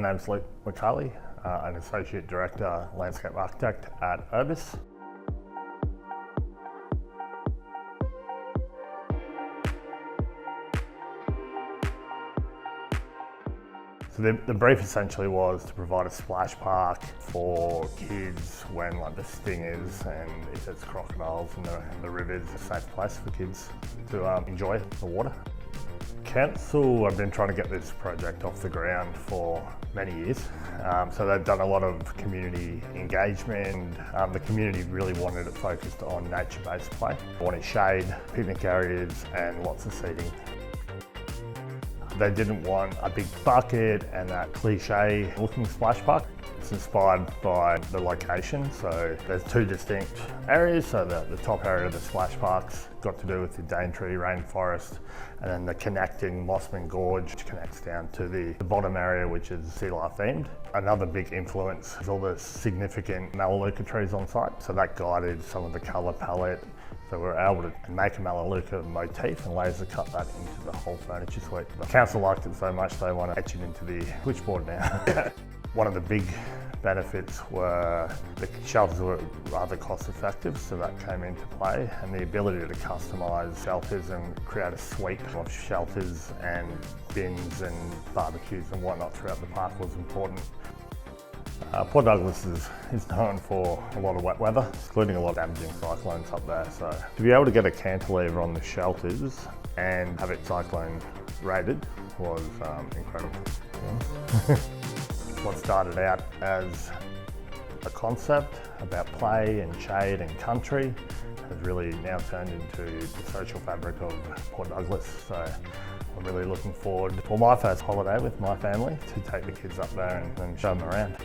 name's Luke Micali, an Associate Director, Landscape Architect at Urbis. So the brief essentially was to provide a splash park for kids when the stingers and if it's crocodiles and the river's a safe place for kids to enjoy the water. Council have been trying to get this project off the ground for many years. So they've done a lot of community engagement. The community really wanted it focused on nature-based play. Wanted shade, picnic areas and lots of seating. They didn't want a big bucket and that cliche looking splash park. It's inspired by the location, so there's two distinct areas. So the top area of the splash park's got to do with the Daintree rainforest, and then the connecting Mossman Gorge, which connects down to the bottom area, which is sea life themed. Another big influence is all the significant Melaleuca trees on site, so that guided some of the colour palette. So we were able to make a Melaleuca motif and laser cut that into the whole furniture suite. The council liked it so much they want to etch it into the switchboard now. One of the big benefits were the shelters were rather cost effective, so that came into play, and the ability to customise shelters and create a suite of shelters and bins and barbecues and whatnot throughout the park was important. Port Douglas is known for a lot of wet weather, including a lot of damaging cyclones up there. So to be able to get a cantilever on the shelters and have it cyclone rated was incredible. What started out as a concept about play and shade and country has really now turned into the social fabric of Port Douglas. So I'm really looking forward for my first holiday with my family to take the kids up there and show them around.